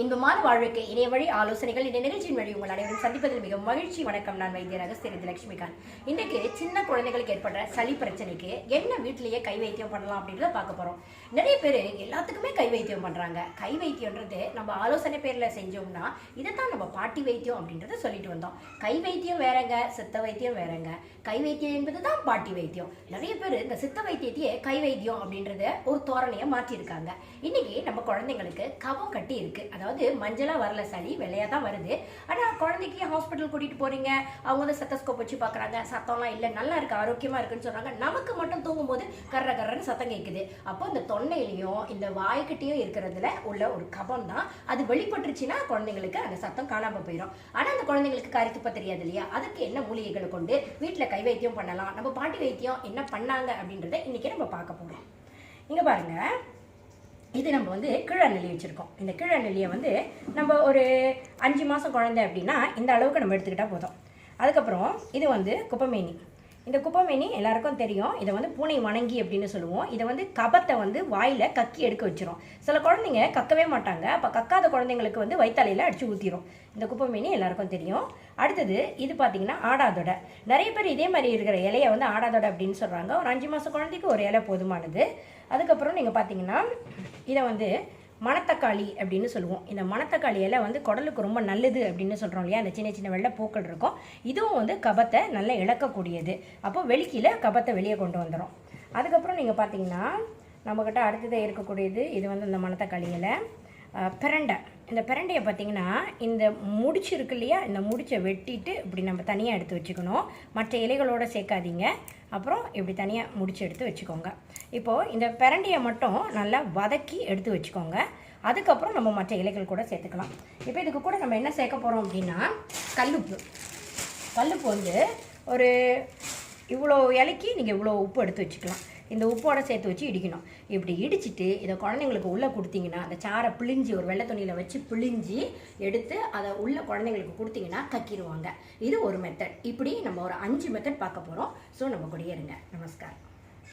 இன்பமான வாழ்வுக்கு இணைய வழி ஆலோசனைகள் இந்த நிகழ்ச்சியின் வழி உங்கள் அனைவரும் சந்திப்பதில் மிக மகிழ்ச்சி. வணக்கம், நான் வைத்தியர் அகஸ்தியர் லட்சுமிகாந்த். இன்றைக்கு சின்ன குழந்தைகளுக்கு ஏற்படுற சளி பிரச்சனைக்கு என்ன வீட்டிலேயே கை வைத்தியம் பண்ணலாம் அப்படின்றத பார்க்க போகிறோம். நிறைய பேர் எல்லாத்துக்குமே கை வைத்தியம் பண்ணுறாங்க. கை வைத்தியன்றது நம்ம ஆலோசனை பேரில் செஞ்சோம்னா இதைத்தான் நம்ம பாட்டி வைத்தியம் அப்படின்றத சொல்லிட்டு வந்தோம். கை வைத்தியம் வேறங்க, சித்த வைத்தியம் வேறங்க. கை வைத்தியம் என்பது தான் பாட்டி வைத்தியம். நிறைய பேர் இந்த சித்த வைத்தியத்தையே கை வைத்தியம் அப்படின்றத ஒரு தோரணையை மாற்றிருக்காங்க. இன்னைக்கு நம்ம குழந்தைங்களுக்கு கபம் கட்டி இருக்கு, அதாவது மஞ்சளா வரல, சளி வெள்ளையா தான் வருது. ஆனா குழந்தைக்கு ஹாஸ்பிட்டல் கூட்டிட்டு போறீங்க, அவங்க வந்து ஸ்டெத்தஸ்கோப் வச்சு பாக்குறாங்க, சத்தம்லாம் இல்லை, நல்லா இருக்கு, ஆரோக்கியமா இருக்குன்னு சொல்றாங்க. நமக்கு மட்டும் தூங்கும் போது கர்ற கர்றன்னு சத்தம் கேட்குது. அப்போ இந்த தொண்டையிலையும் இந்த வாய்க்கிட்டையும் இருக்கிறதுல உள்ள ஒரு கபம் தான். அது வெளிப்பட்டுருச்சுன்னா குழந்தைங்களுக்கு அந்த சத்தம் காணாம போயிடும். ஆனா அந்த குழந்தைங்களுக்கு கருத்துப்ப தெரியாது இல்லையா? அதுக்கு என்ன மூலிகைகளை கொண்டு வீட்டுல கை வைத்தியம் பண்ணலாம், நம்ம பாட்டி வைத்தியம் என்ன பண்ணாங்க அப்படின்றத இன்னைக்கு நம்ம பார்க்க போறோம். இங்க பாருங்க, இது நம்ம வந்து கீழநெல்லி வச்சுருக்கோம். இந்த கீழநெல்லியை வந்து நம்ம ஒரு 5 மாதம் குழந்தை அப்படின்னா இந்த அளவுக்கு நம்ம எடுத்துக்கிட்டால் போதும். அதுக்கப்புறம் இது வந்து குப்பமேனி. இந்த குப்பமேனி எல்லாருக்கும் தெரியும். இதை வந்து பூனை வணங்கி அப்படின்னு சொல்லுவோம். இதை வந்து கபத்தை வந்து வாயில் கக்கி எடுக்க வச்சிரும். சில குழந்தைங்க கக்கவே மாட்டாங்க. அப்போ கக்காத குழந்தைங்களுக்கு வந்து வயிற்றாலையில் அடித்து ஊற்றிடும். இந்த குப்பமேனி எல்லாருக்கும் தெரியும். அடுத்தது இது பார்த்தீங்கன்னா ஆடாதொடை. நிறைய பேர் இதே மாதிரி இருக்கிற இலையை வந்து ஆடாதொடை அப்படின்னு சொல்கிறாங்க. ஒரு 5 மாதம் குழந்தைக்கு ஒரு இலை போதுமானது. அதுக்கப்புறம் நீங்கள் பார்த்தீங்கன்னா இதை வந்து மணத்தக்காளி அப்படின்னு சொல்லுவோம். இந்த மணத்தக்காளி இலை வந்து குடலுக்கு ரொம்ப நல்லது அப்படின்னு சொல்கிறோம் இல்லையா? அந்த சின்ன சின்ன வெள்ளை பூக்கள் இருக்கும். இதுவும் வந்து கபத்தை நல்லா இழக்கக்கூடியது. அப்போ வெளிக்கீழே கபத்தை வெளியே கொண்டு வந்துடும். அதுக்கப்புறம் நீங்கள் பார்த்தீங்கன்னா நம்மக்கிட்ட அடுத்ததாக இருக்கக்கூடியது இது வந்து இந்த மணத்தக்காளி இலை. பிரண்டை. இந்த பிரண்டையை பார்த்திங்கன்னா இந்த முடிச்சு இருக்கு இல்லையா? இந்த முடிச்சை வெட்டிட்டு இப்படி நம்ம தனியாக எடுத்து வச்சுக்கணும். மற்ற இலைகளோடு சேர்க்காதீங்க. அப்புறம் இப்படி தனியாக முடிச்சு எடுத்து வச்சுக்கோங்க. இப்போது இந்த பிரண்டையை மட்டும் நல்லா வதக்கி எடுத்து வச்சுக்கோங்க. அதுக்கப்புறம் நம்ம மற்ற இலைகள் கூட சேர்த்துக்கலாம். இப்போ இதுக்கு கூட நம்ம என்ன சேர்க்க போகிறோம் அப்படின்னா கல்லுப்பு. கல்லுப்பு வந்து ஒரு இவ்வளோ இலைக்கு நீங்கள் இவ்வளோ உப்பு எடுத்து வச்சுக்கலாம். இந்த உப்போட சேர்த்து வச்சு இடிக்கணும். இப்படி இடிச்சிட்டு இதை குழந்தைங்களுக்கு உள்ளே கொடுத்தீங்கன்னா அந்த சாரை பிழிஞ்சி ஒரு வெள்ளை துணியில் வச்சு பிழிஞ்சி எடுத்து அதை உள்ள குழந்தைங்களுக்கு கொடுத்தீங்கன்னா கக்கிடுவாங்க. இது ஒரு மெத்தட். இப்படி நம்ம ஒரு 5 மெத்தட் பார்க்க போகிறோம். ஸோ நம்ம கூடயே இருங்க. நமஸ்காரம்.